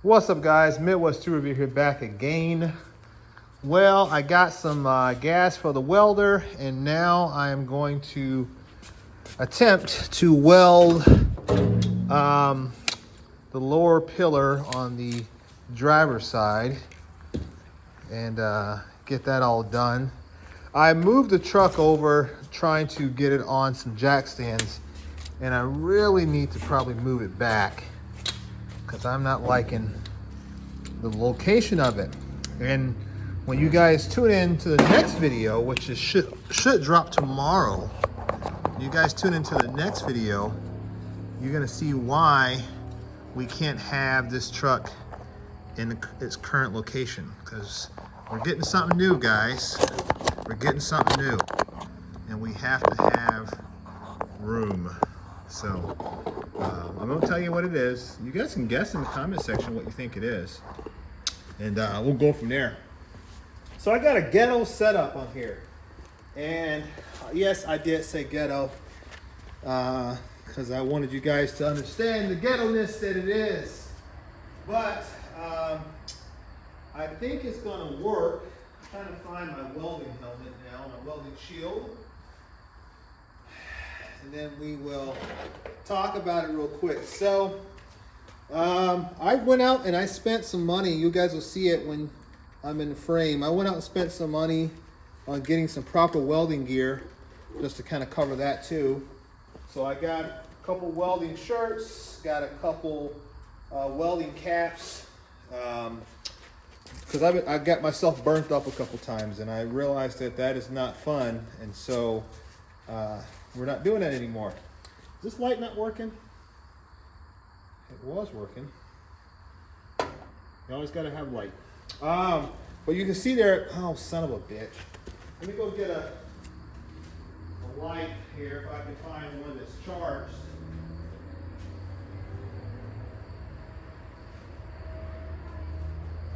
What's up, guys? Midwest 2 Review here, back again. Well, I got some gas for the welder, and now I am going to attempt to weld the lower pillar on the driver's side and get that all done. I moved the truck over trying to get it on some jack stands, and I really need to probably move it back because I'm not liking the location of it. And when you guys tune in to the next video, which is should drop tomorrow, you guys tune into the next video, you're gonna see why we can't have this truck in its current location, because we're getting something new, guys. We're getting something new, and we have to have room. So I'm gonna tell you what it is. You guys can guess in the comment section what you think it is, and we'll go from there. So I got a ghetto setup on here, and yes, I did say ghetto because I wanted you guys to understand the ghetto-ness that it is. But I think it's gonna work. I'm trying to find my welding helmet now, my welding shield. And then we will talk about it real quick. So I went out and I spent some money. You guys will see it when I'm in the frame. I went out and spent some money on getting some proper welding gear, just to kind of cover that too. So I got a couple welding shirts, got a couple welding caps, because I got myself burnt up a couple times, and I realized that that is not fun, and so we're not doing that anymore. Is this light not working? It was working. You always got to have light. But you can see there, oh, son of a bitch. Let me go get a light here, if I can find one that's charged.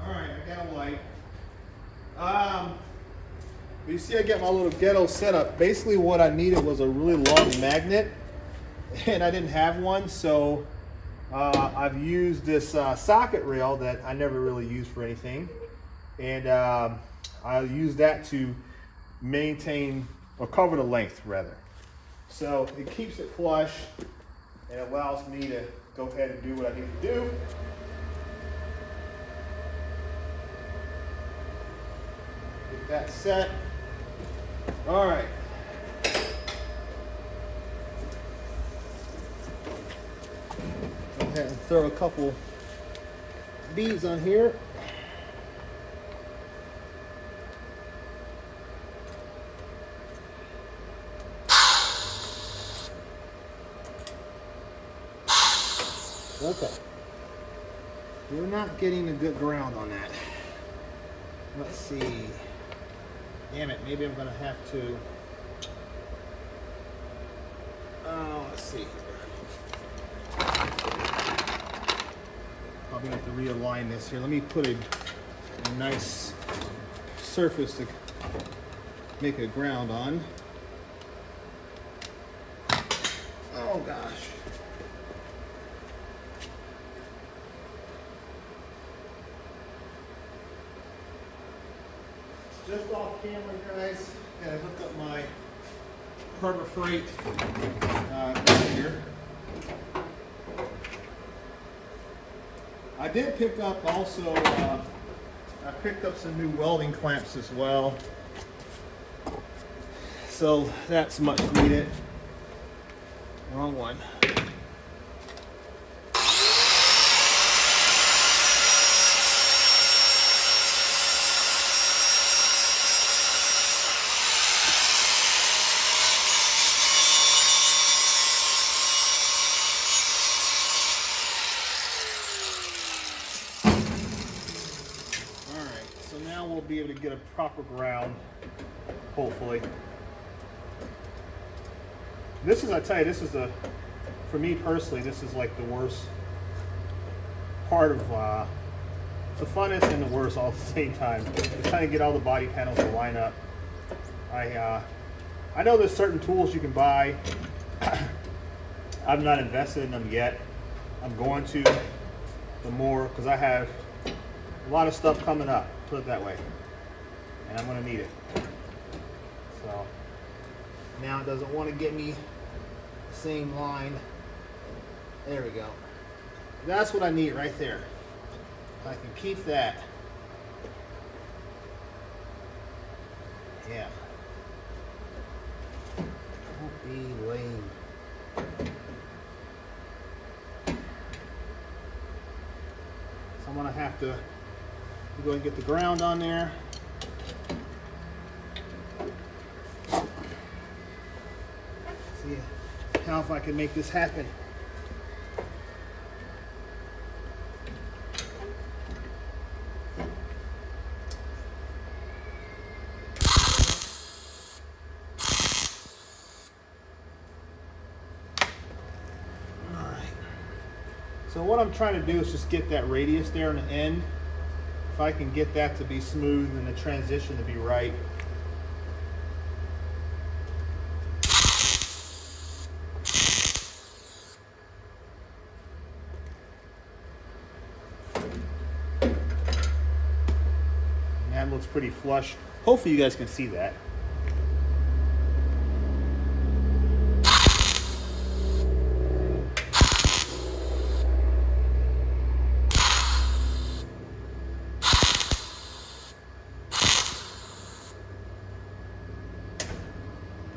All right, I got a light. You see, I got my little ghetto setup. Basically what I needed was a really long magnet, and I didn't have one, so I've used this socket rail that I never really used for anything, and I use that to maintain or cover the length, rather. So it keeps it flush and allows me to go ahead and do what I need to do. Get that set. All right. Go ahead and throw a couple beads on here. Okay. We're not getting a good ground on that. Let's see. Damn it, maybe I'm gonna have to, let's see. Probably have to realign this here. Let me put a nice surface to make a ground on. Oh gosh. Just off camera, guys. Gotta hook up my Harbor Freight here. I did pick up also, I picked up some new welding clamps as well. So that's much needed. Wrong one. Be able to get a proper ground, hopefully. This is, I tell you, this is for me personally, this is like the worst part of, the funnest and the worst all at the same time. Just trying to get all the body panels to line up. I know there's certain tools you can buy. I've not invested in them yet. I'm going to. the more, because I have a lot of stuff coming up, put it that way, and I'm going to need it. So now it doesn't want to get me the same line. There we go. That's what I need right there. If I can keep that. Yeah. Don't be lame. So I'm gonna have to go and get the ground on there. See how if I can make this happen. So what I'm trying to do is just get that radius there on the end. If I can get that to be smooth and the transition to be right. And that looks pretty flush. Hopefully you guys can see that.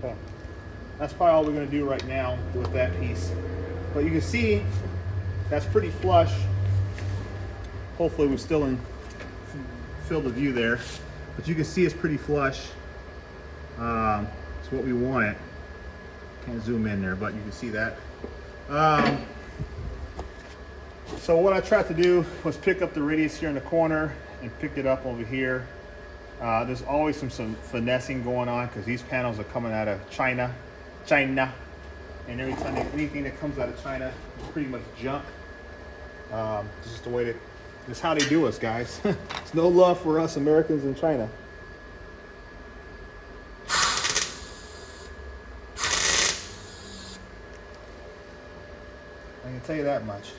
Okay. That's probably all we're going to do right now with that piece. But you can see that's pretty flush. Hopefully we're still in field of view there. But you can see it's pretty flush. It's what we want it. Can't zoom in there, but you can see that. So what I tried to do was pick up the radius here in the corner and pick it up over here. There's always some finessing going on because these panels are coming out of China, and every time anything that comes out of China is pretty much junk. It's just the way that this is how they do us, guys. It's no love for us Americans in China. I can tell you that much.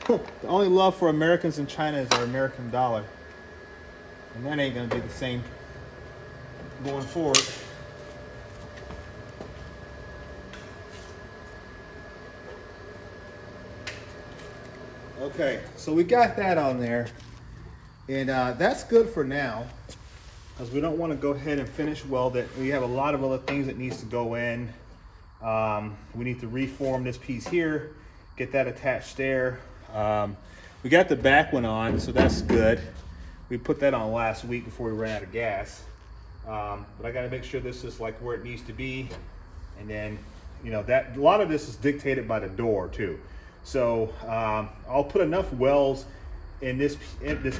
The only love for Americans in China is our American dollar. And that ain't gonna be the same going forward. Okay, so we got that on there. And that's good for now, because we don't want to go ahead and finish weld it. We have a lot of other things that needs to go in. We need to reform this piece here, get that attached there. We got the back one on, so that's good. We put that on last week before we ran out of gas. But I got to make sure this is like where it needs to be. And then, you know, that a lot of this is dictated by the door too. So I'll put enough welds in this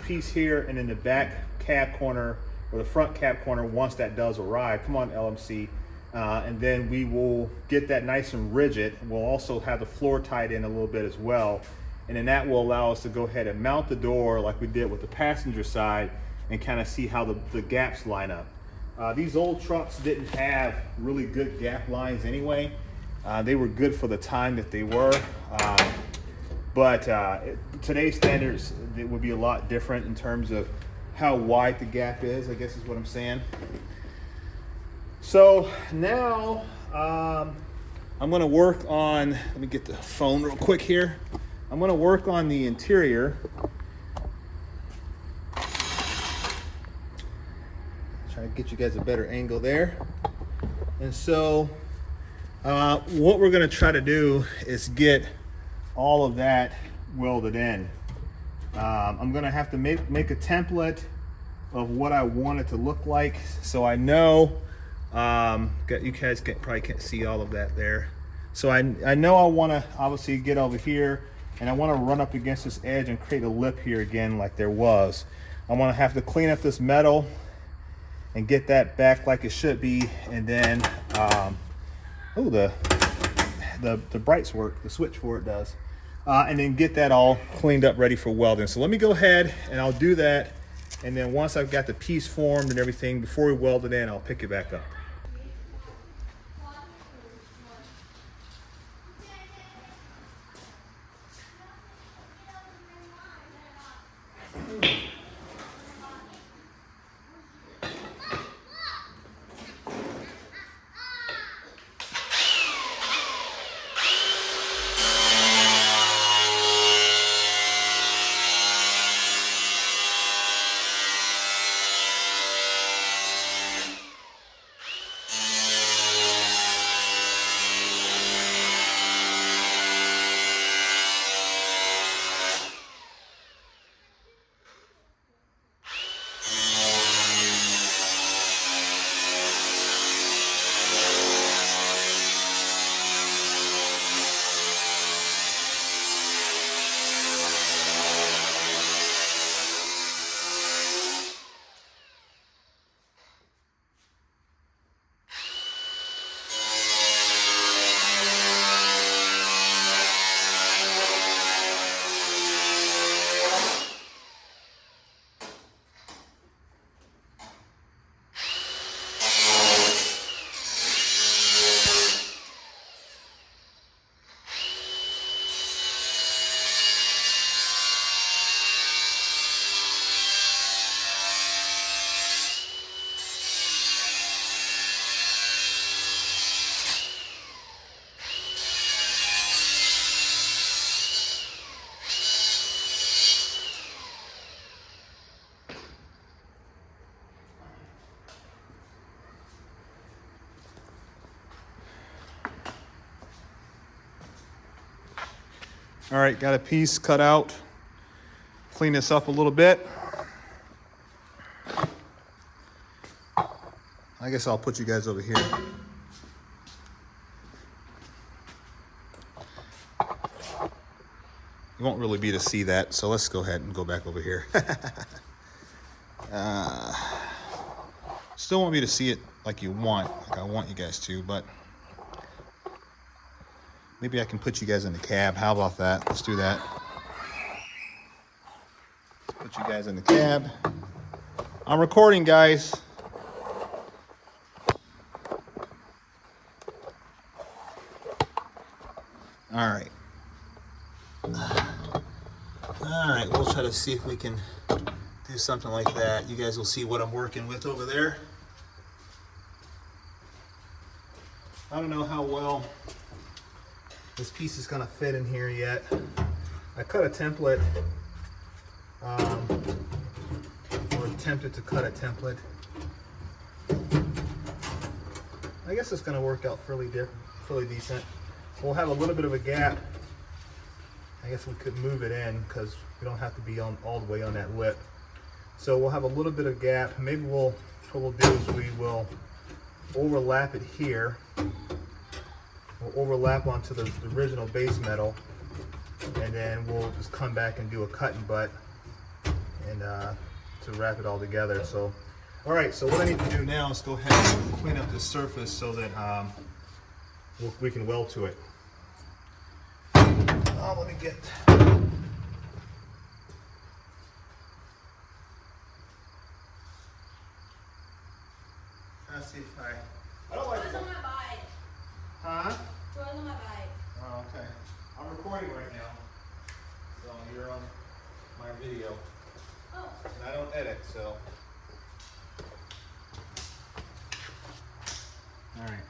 piece here and in the back cab corner or the front cab corner once that does arrive. Come on, LMC. And then we will get that nice and rigid. We'll also have the floor tied in a little bit as well. And then that will allow us to go ahead and mount the door like we did with the passenger side and kind of see how the gaps line up. These old trucks didn't have really good gap lines anyway. They were good for the time that they were. But today's standards, it would be a lot different in terms of how wide the gap is, I guess is what I'm saying. So now I'm gonna work on, let me get the phone real quick here. I'm gonna work on the interior. Try to get you guys a better angle there. And so what we're gonna try to do is get all of that welded in. I'm gonna have to make a template of what I want it to look like, so I know you guys probably can't see all of that there. So I know I want to obviously get over here, and I want to run up against this edge and create a lip here again like there was. I want to have to clean up this metal and get that back like it should be, and then oh, the brights work, the switch for it does, and then get that all cleaned up ready for welding. So let me go ahead and I'll do that, and then once I've got the piece formed and everything, before we weld it in, I'll pick it back up. All right, got a piece cut out. Clean this up a little bit. I guess I'll put you guys over here. You won't really be able to see that, so let's go ahead and go back over here. Still won't be able to see it like you want, like I want you guys to, but maybe I can put you guys in the cab. How about that? Let's do that. Put you guys in the cab. I'm recording, guys. All right. All right, we'll try to see if we can do something like that. You guys will see what I'm working with over there. I don't know how well this piece is gonna fit in here yet. I cut a template, or attempted to cut a template. I guess it's gonna work out fairly decent. We'll have a little bit of a gap. I guess we could move it in because we don't have to be on all the way on that lip. So we'll have a little bit of gap. Maybe what we'll do is we will overlap it here. We'll overlap onto the original base metal, and then we'll just come back and do a cut and butt and to wrap it all together. So, all right. So what I need to do now is go ahead and clean up this surface so that we can weld to it. Oh, let me get. Let's see if I don't like. Joy's on my bike. Huh? Joy's on my bike. Oh, okay. I'm recording right now, so you're on my video, Oh. and I don't edit, so. All right.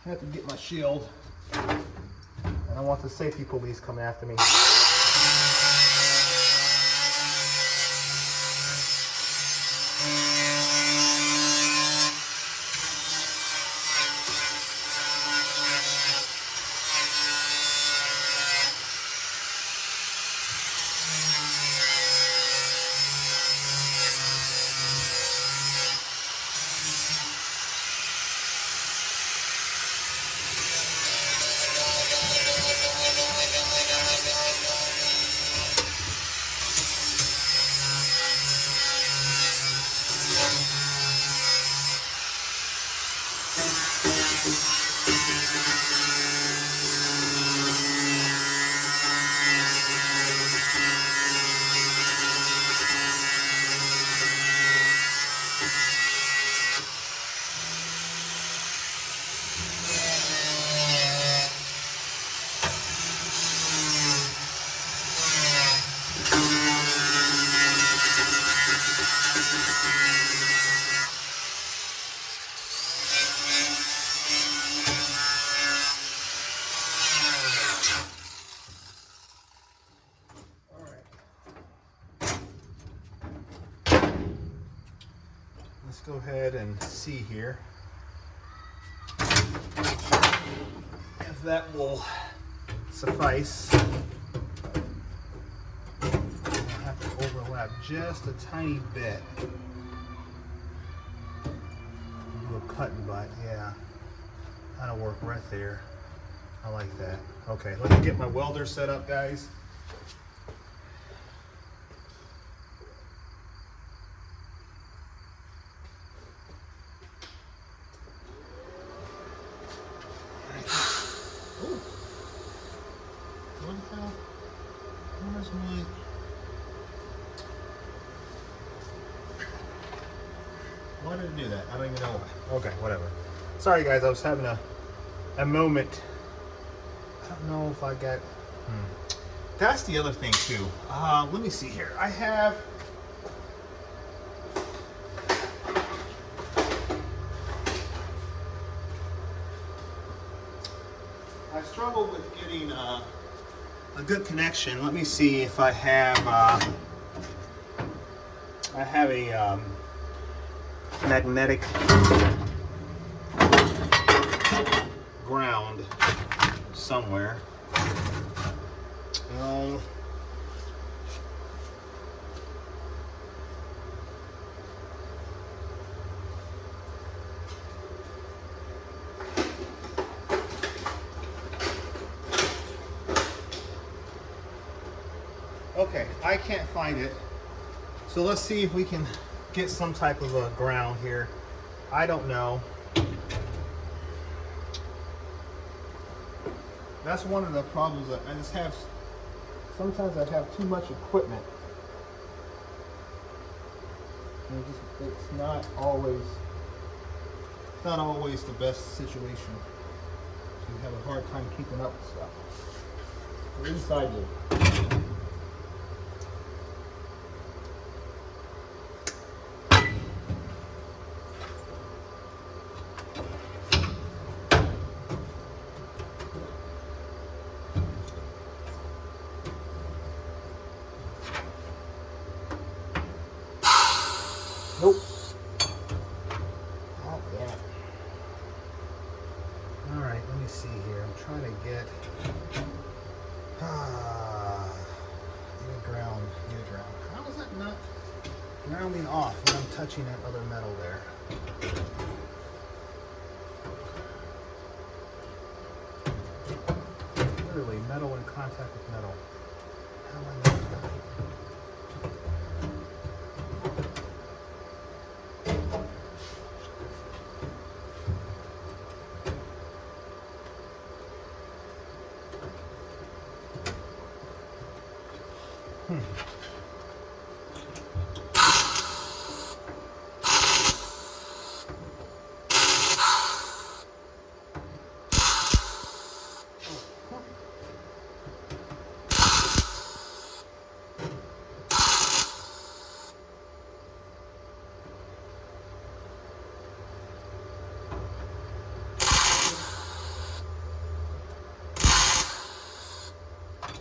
I have to get my shield. I don't want the safety police coming after me. Let's go ahead and see here if that will suffice. I'll have to overlap just a tiny bit. Do a cut and butt, yeah. That'll work right there. I like that. Okay, let me get my welder set up, guys. Where's my... Why did it do that? I don't even know why. Okay, whatever. Sorry guys, I was having a moment. I don't know if I got... That's the other thing too. Let me see here. I have... I struggled with getting a good connection. Let me see if I have a magnetic ground somewhere. Um, okay, I can't find it. So let's see if we can get some type of a ground here. I don't know. That's one of the problems that I just have. Sometimes I have too much equipment. And it's not always the best situation. So you have a hard time keeping up with stuff. We're inside here. Nope. Oh, yeah. All right, let me see here. I'm trying to get need a ground. How is that not grounding off when I'm touching that other metal there? Literally, metal in contact with metal. How am I not?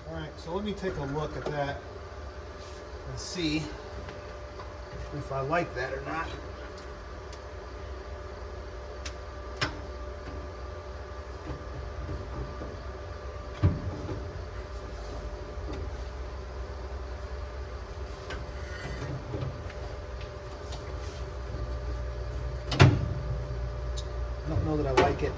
Alright, so let me take a look at that and see if I like that or not. I don't know that I like it.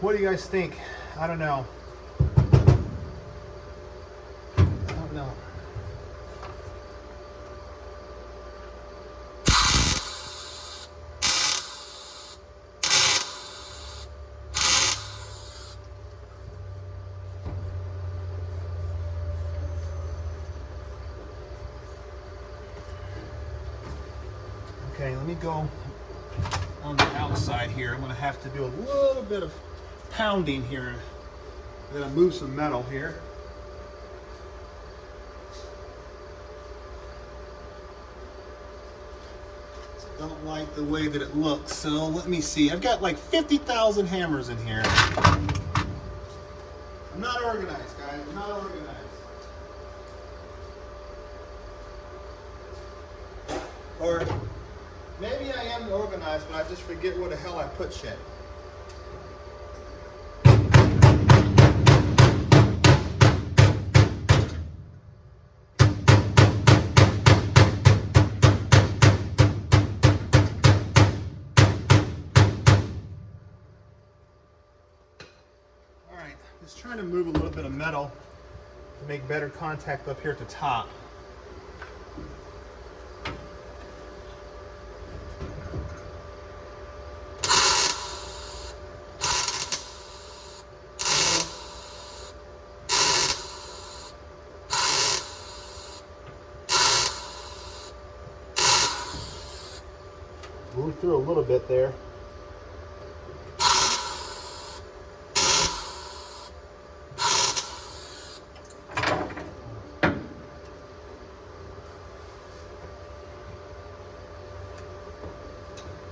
What do you guys think? I don't know. I don't know. Okay, let me go on the outside here. I'm going to have to do a little bit of pounding here. I'm going to move some metal here. Don't like the way that it looks, so let me see. I've got like 50,000 hammers in here. I'm not organized, guys. I'm not organized. Or maybe I am organized, but I just forget where the hell I put shit. Alright, just trying to move a little bit of metal to make better contact up here at the top. blew through a little bit there.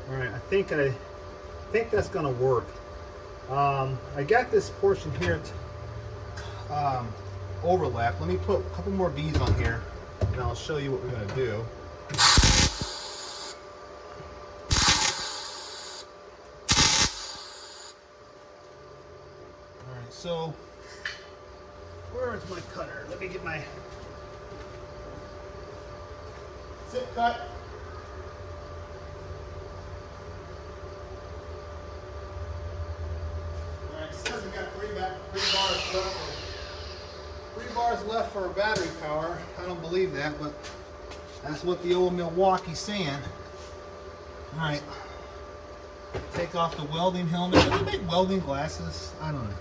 All right, I think that's gonna work. I got this portion here overlap. Let me put a couple more beads on here, and I'll show you what we're gonna do. All right, so where is my cutter? Let me get my zip cut. Says we got three bars left for battery power. I don't believe that, but that's what the old Milwaukee's saying. All right, take off the welding helmet. Do they make welding glasses? I don't know.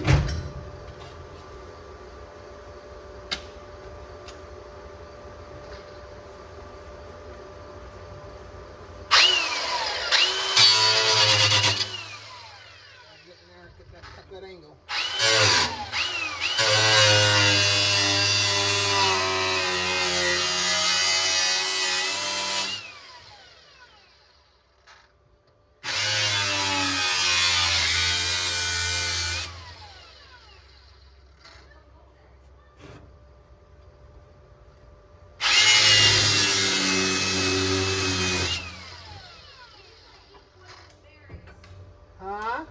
Cut that angle. Huh?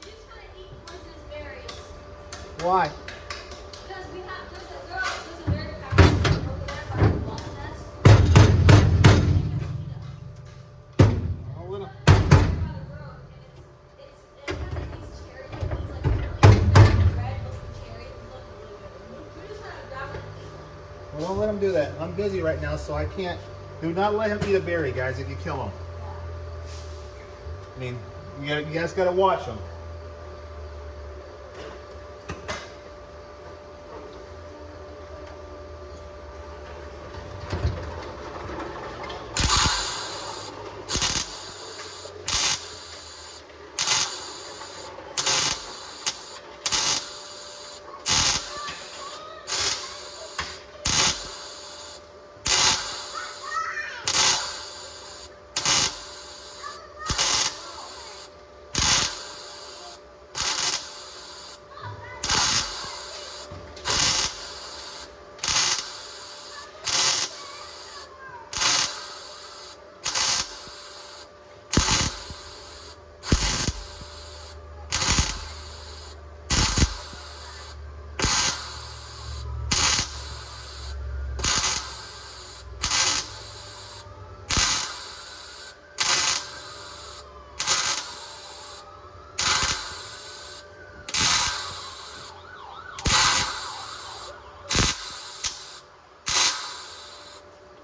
She's trying to eat poisonous berries. Why? Because there's a berry patch over there by the wasp nest. Oh, little. By the road, and it has like these cherries. It's like really big, red looking cherries. It looks really good. We're just trying to grab it and eat them. Well, don't let him do that. I'm busy right now, so I can't. Do not let him eat a berry, guys. If you kill him, I mean, you guys got to watch him.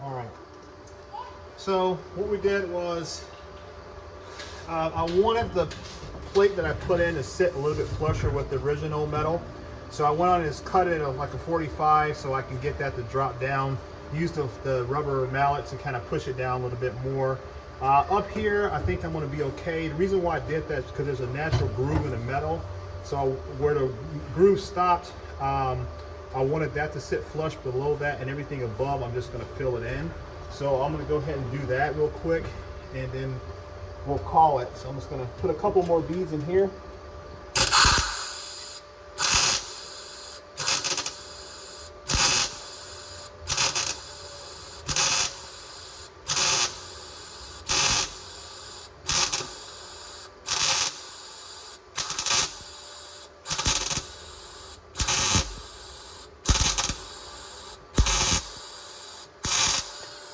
All right. So what we did was, I wanted the plate that I put in to sit a little bit flusher with the original metal. So I went on and just cut it like a 45 so I can get that to drop down. Use the rubber mallet to kind of push it down a little bit more. Up here, I think I'm going to be okay. The reason why I did that is because there's a natural groove in the metal. So where the groove stopped, I wanted that to sit flush below that, and everything above I'm just going to fill it in. So I'm going to go ahead and do that real quick, and then we'll call it. So I'm just going to put a couple more beads in here.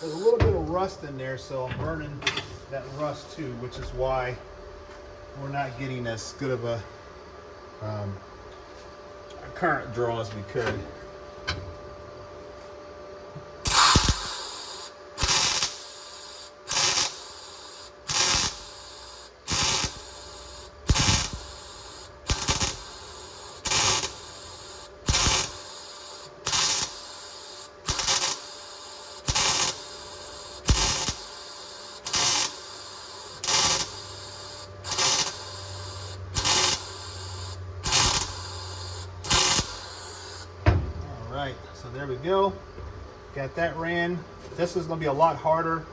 There's a little bit of rust in there, so I'm burning that rust too, which is why we're not getting as good of a current draw as we could. There we go. Got that ran. This is gonna be a lot harder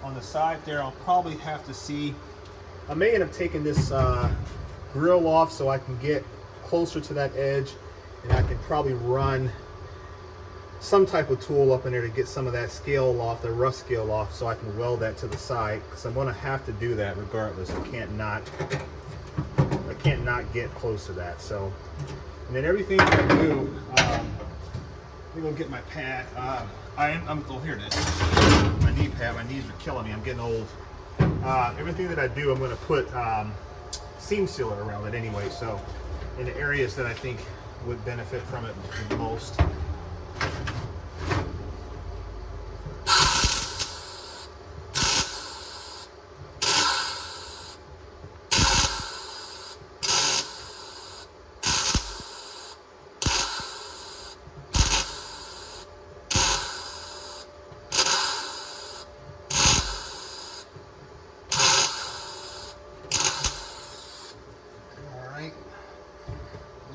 on the side there. I'll probably have to see, I may end up taking this grill off so I can get closer to that edge, and I can probably run some type of tool up in there to get some of that scale off, the rough scale off, so I can weld that to the side, because I'm gonna have to do that regardless. I can't not get close to that. So, and then everything that I do, let me go get my pad. Oh, here it is. My knee pad. My knees are killing me. I'm getting old. Everything that I do, I'm going to put seam sealer around it anyway. So, in the areas that I think would benefit from it the most.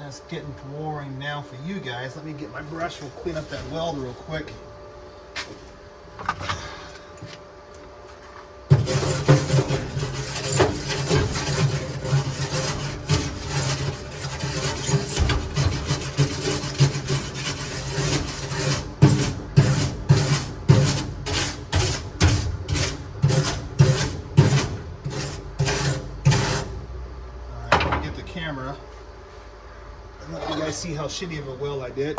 It's getting boring now for you guys. Let me get my brush. We'll clean up that weld real quick. All right, let me get the camera. Let you guys see how shitty of a weld I did.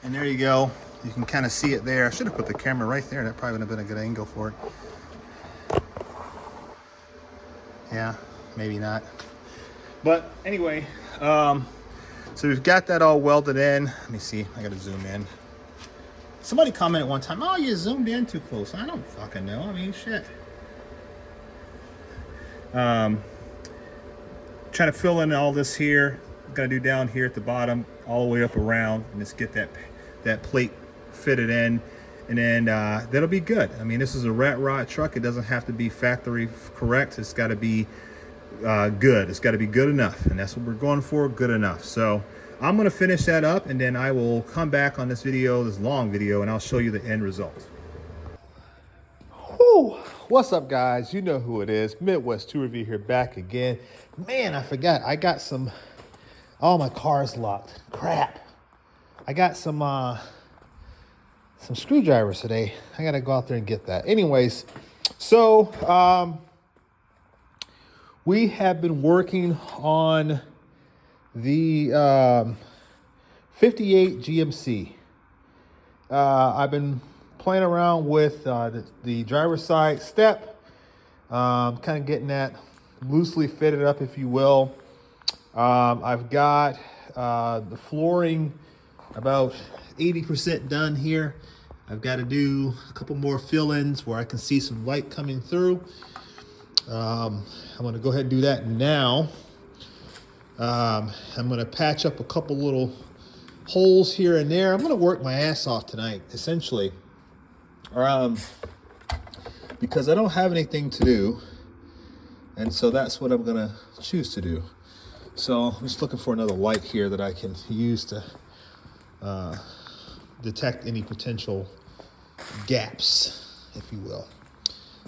And there you go. You can kind of see it there. I should have put the camera right there. That probably would have been a good angle for it. Yeah, maybe not. But anyway, so we've got that all welded in. Let me see. I got to zoom in. Somebody commented one time, "Oh, you zoomed in too close." I don't fucking know. I mean, shit. Trying to fill in all this here. Gonna do down here at the bottom, all the way up around, and just get that plate fitted in, and then that'll be good. I mean, this is a rat rod truck. It doesn't have to be factory correct. It's got to be good. It's got to be good enough, and that's what we're going for. Good enough. So I'm gonna finish that up, and then I will come back on this video, this long video, and I'll show you the end result. Whew. What's up, guys? You know who it is. Midwest Tour Review here, back again. Man, I forgot. I got some. Oh, my car's locked. Crap. I got some screwdrivers today. I gotta go out there and get that. Anyways, so we have been working on the 58 GMC. I've been playing around with the driver's side step, kind of getting that loosely fitted up, if you will. I've got the flooring about 80% done here. I've got to do a couple more fill-ins where I can see some light coming through. I'm going to go ahead and do that now. I'm going to patch up a couple little holes here and there. I'm going to work my ass off tonight, essentially. Because I don't have anything to do, and so that's what I'm gonna choose to do. So I'm just looking for another light here that I can use to detect any potential gaps, if you will.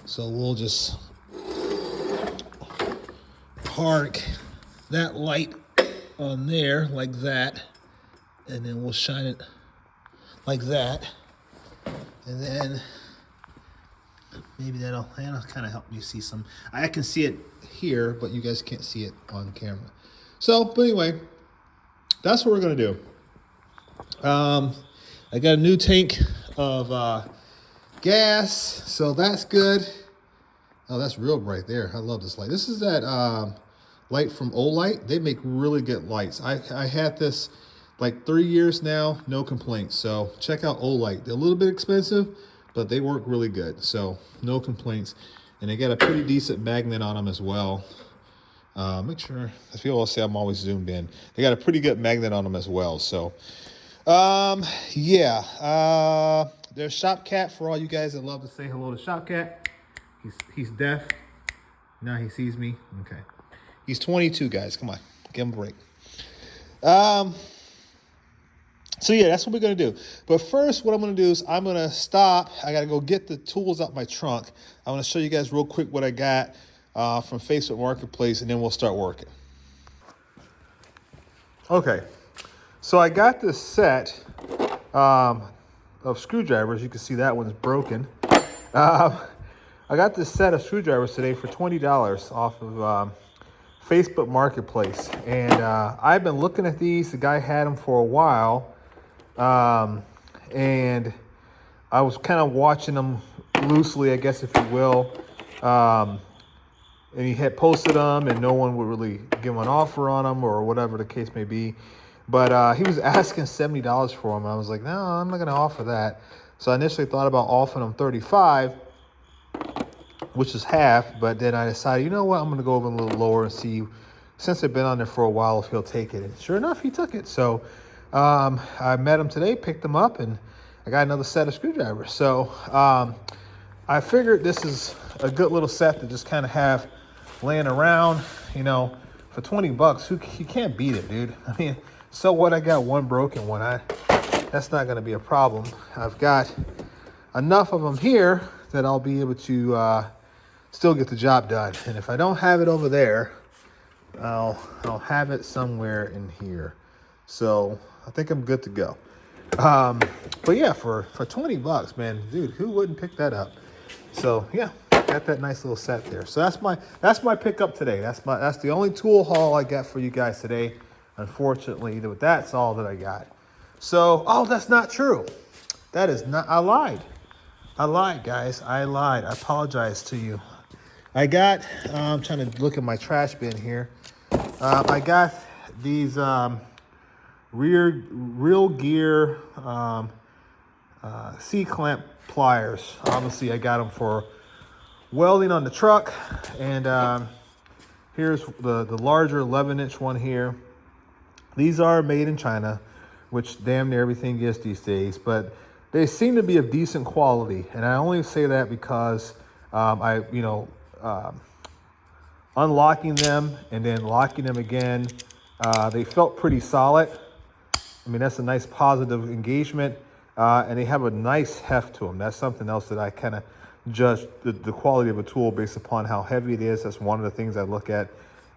So we'll just park that light on there like that, and then we'll shine it like that. And then maybe that'll kind of help me see some. I can see it here, but you guys can't see it on camera. So, but anyway, that's what we're gonna do. I got a new tank of gas, so that's good. Oh, that's real bright there. I love this light. This is that light from Olight. They make really good lights. I had this like 3 years now, no complaints. So check out Olight. They're a little bit expensive, but they work really good. So no complaints. And they got a pretty decent magnet on them as well. Make sure, I feel I'll say I'm always zoomed in. They got a pretty good magnet on them as well. So yeah, there's Shop Cat for all you guys that love to say hello to Shop Cat. He's deaf. Now he sees me. Okay. He's 22, guys. Come on, give him a break. So yeah, that's what we're gonna do. But first, what I'm gonna do is I'm gonna stop. I gotta go get the tools out my trunk. I want to show you guys real quick what I got from Facebook Marketplace, and then we'll start working. Okay, so I got this set of screwdrivers. You can see that one's broken. I got this set of screwdrivers today for $20 off of Facebook Marketplace, and I've been looking at these. The guy had them for a while. And I was kind of watching them loosely, I guess, if you will. And he had posted them, and no one would really give an offer on them or whatever the case may be. But he was asking $70 for them. And I was like, no, I'm not going to offer that. So I initially thought about offering them $35, which is half. But then I decided, you know what, I'm going to go over a little lower and see, since they've been on there for a while, if he'll take it. And sure enough, he took it. So I met him today, picked him up, and I got another set of screwdrivers. So I figured this is a good little set to just kind of have laying around, you know, for 20 bucks. You can't beat it, dude. I mean, so what? I got one broken one. That's not going to be a problem. I've got enough of them here that I'll be able to still get the job done. And if I don't have it over there, I'll have it somewhere in here. So I think I'm good to go. But yeah, for 20 bucks, man, dude, who wouldn't pick that up? So yeah, got that nice little set there. So that's my pickup today. That's the only tool haul I got for you guys today. Unfortunately, that's all that I got. So, oh, that's not true. That is not, I lied, guys. I lied. I apologize to you. I got, I'm trying to look at my trash bin here. I got these real gear C-clamp pliers. Obviously, I got them for welding on the truck. And here's the larger 11-inch one here. These are made in China, which damn near everything is these days. But they seem to be of decent quality. And I only say that because unlocking them and then locking them again, they felt pretty solid. I mean, that's a nice positive engagement, and they have a nice heft to them. That's something else that I kind of judge the quality of a tool based upon how heavy it is. That's one of the things I look at,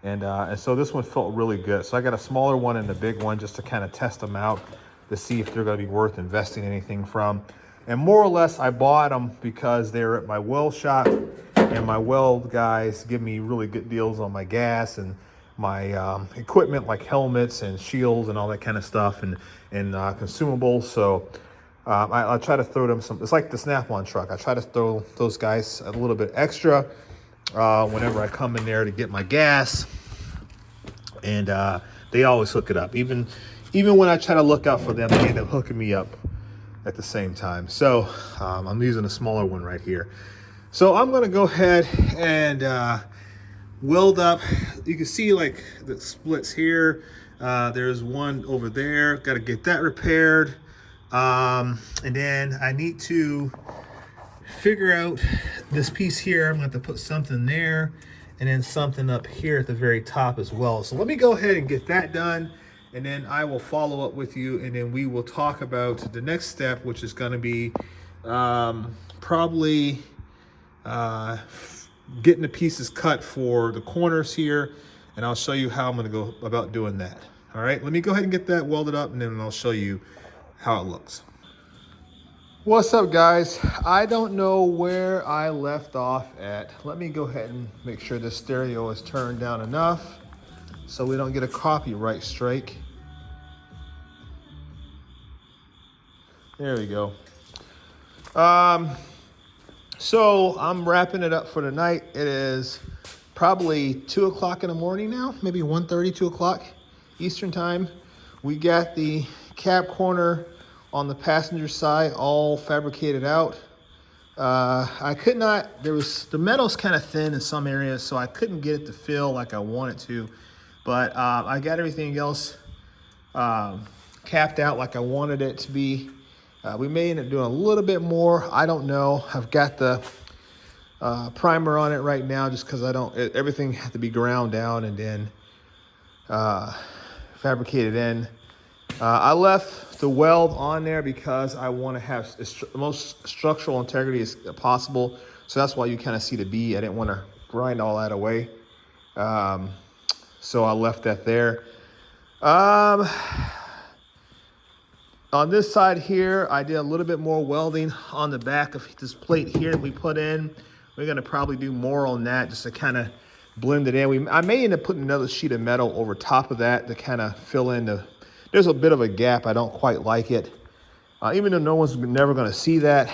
and so this one felt really good. So I got a smaller one and a big one just to kind of test them out to see if they're going to be worth investing anything from. And more or less, I bought them because they're at my weld shop, and my weld guys give me really good deals on my gas and my equipment, like helmets and shields and all that kind of stuff, and consumables. So I try to throw them some. It's like the Snap-on truck. I try to throw those guys a little bit extra whenever I come in there to get my gas, and they always hook it up. Even when I try to look out for them, they end up hooking me up at the same time. So I'm using a smaller one right here. So I'm gonna go ahead and weld up. You can see like the splits here. There's one over there. Got to get that repaired. And then I need to figure out this piece here. I'm going to have to put something there and then something up here at the very top as well. So let me go ahead and get that done, and then I will follow up with you, and then we will talk about the next step, which is going to be probably getting the pieces cut for the corners here, and I'll show you how I'm going to go about doing that. All right, let me go ahead and get that welded up, and then I'll show you how it looks. What's up, guys? I don't know where I left off at. Let me go ahead and make sure the stereo is turned down enough so we don't get a copyright strike. There we go. So I'm wrapping it up for the night. It is probably 2 o'clock in the morning now, maybe 1:30, 2 o'clock Eastern time. We got the cab corner on the passenger side all fabricated out. I could not, the metal's kind of thin in some areas, so I couldn't get it to fill like I wanted to. But I got everything else capped out like I wanted it to be. We may end up doing a little bit more. I don't know. I've got the primer on it right now just because everything had to be ground down and then fabricated in. I left the weld on there because I want to have the most structural integrity as possible. So that's why you kind of see the B. I didn't want to grind all that away. So I left that there. On this side here, I did a little bit more welding on the back of this plate here that we put in. We're gonna probably do more on that just to kind of blend it in. I may end up putting another sheet of metal over top of that to kind of fill in there's a bit of a gap. I don't quite like it. Even though no one's never gonna see that,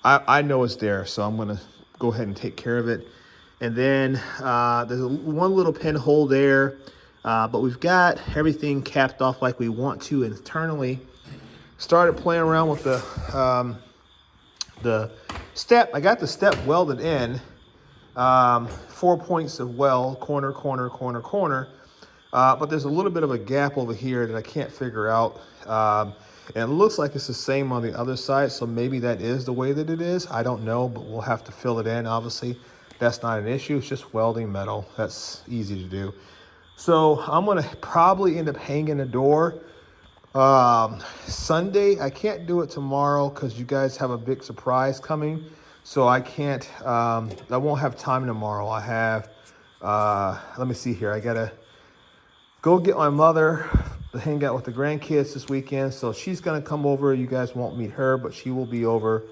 I know it's there, so I'm gonna go ahead and take care of it. And then there's one little pinhole there. But we've got everything capped off like we want to internally. Started playing around with the step. I got the step welded in. 4 points of weld, corner, corner, corner, corner. But there's a little bit of a gap over here that I can't figure out. And it looks like it's the same on the other side. So maybe that is the way that it is. I don't know, but we'll have to fill it in, obviously. That's not an issue. It's just welding metal. That's easy to do. So I'm gonna probably end up hanging the door Sunday. I can't do it tomorrow because you guys have a big surprise coming. So I can't, I won't have time tomorrow. I have, let me see here. I gotta go get my mother to hang out with the grandkids this weekend. So she's gonna come over. You guys won't meet her, but she will be over.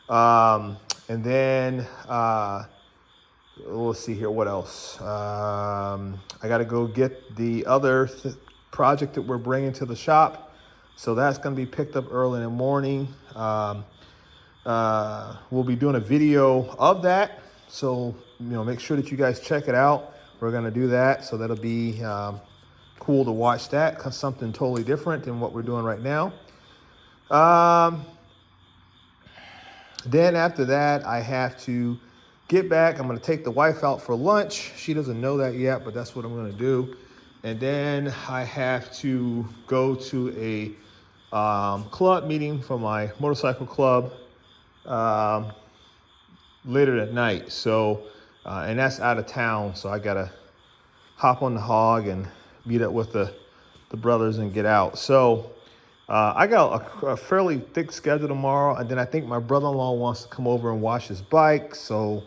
And then, let's see here, what else? I got to go get the other project that we're bringing to the shop. So that's going to be picked up early in the morning. We'll be doing a video of that. So, make sure that you guys check it out. We're going to do that. So that'll be cool to watch that, because something totally different than what we're doing right now. Then after that, I have to get back. I'm gonna take the wife out for lunch. She doesn't know that yet, but that's what I'm gonna do. And then I have to go to a club meeting for my motorcycle club later that night. So, and that's out of town. So I gotta hop on the hog and meet up with the brothers and get out. So I got a fairly thick schedule tomorrow. And then I think my brother-in-law wants to come over and wash his bike. So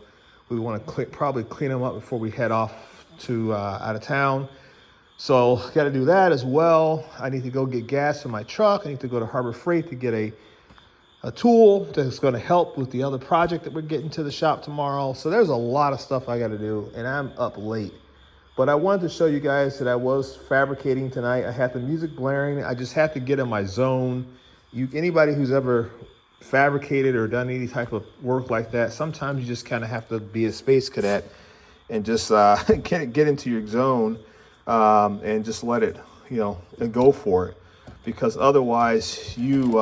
we want to probably clean them up before we head off to out of town. So got to do that as well. I need to go get gas for my truck. I need to go to Harbor Freight to get a tool that's going to help with the other project that we're getting to the shop tomorrow. So there's a lot of stuff I got to do, and I'm up late. But I wanted to show you guys that I was fabricating tonight. I had the music blaring. I just had to get in my zone. Anybody who's ever fabricated or done any type of work like that, sometimes you just kind of have to be a space cadet and just get into your zone and just let it, and go for it, because otherwise you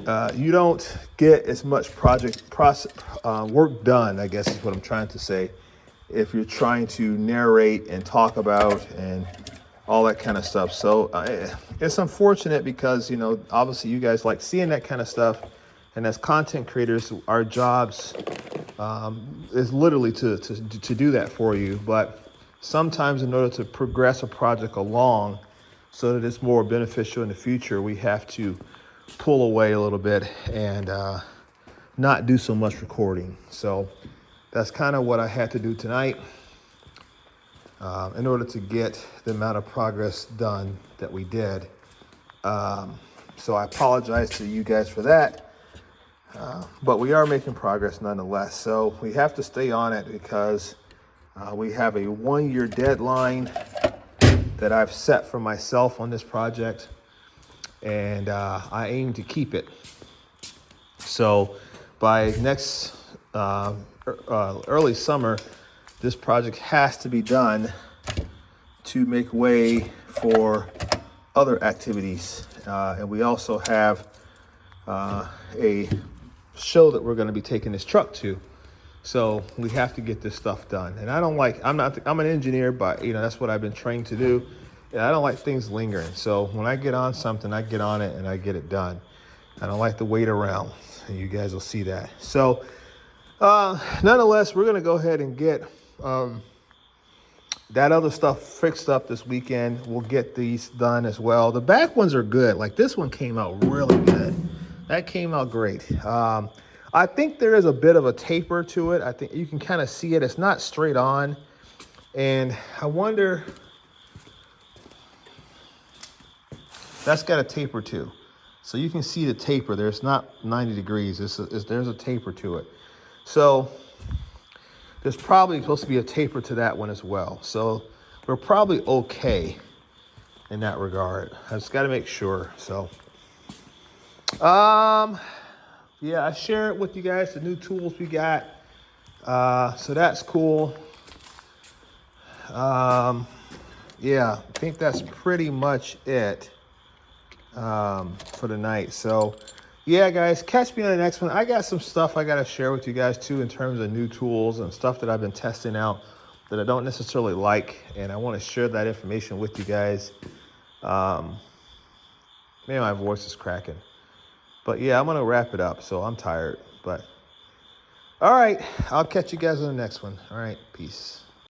don't get as much work done, I guess is what I'm trying to say, if you're trying to narrate and talk about and all that kind of stuff. So it's unfortunate because, obviously you guys like seeing that kind of stuff. And as content creators, our jobs is literally to do that for you. But sometimes in order to progress a project along so that it's more beneficial in the future, we have to pull away a little bit and not do so much recording. So that's kind of what I had to do tonight in order to get the amount of progress done that we did. So I apologize to you guys for that. But we are making progress nonetheless. So we have to stay on it because we have a 1-year deadline that I've set for myself on this project. And I aim to keep it. So by next early summer, this project has to be done to make way for other activities. And we also have a show that we're going to be taking this truck to. So we have to get this stuff done. And I'm an engineer, but that's what I've been trained to do. And I don't like things lingering. So when I get on something, I get on it and I get it done. I don't like to wait around, and you guys will see that. So nonetheless, we're going to go ahead and get that other stuff fixed up this weekend. We'll get these done as well. The back ones are good. Like this one came out really good. That came out great. I think there is a bit of a taper to it. I think you can kind of see it. It's not straight on. And I wonder, that's got a taper too. So you can see the taper there. It's not 90 degrees. There's a taper to it. So there's probably supposed to be a taper to that one as well. So we're probably okay in that regard. I just got to make sure. So, yeah, I share it with you guys, the new tools we got. So that's cool. Yeah, I think that's pretty much it for the night. So yeah, guys, catch me on the next one. I got some stuff I got to share with you guys too in terms of new tools and stuff that I've been testing out that I don't necessarily like, and I want to share that information with you guys. Maybe my voice is cracking, but yeah, I'm gonna wrap it up. So I'm tired, but all right, I'll catch you guys on the next one. All right, peace.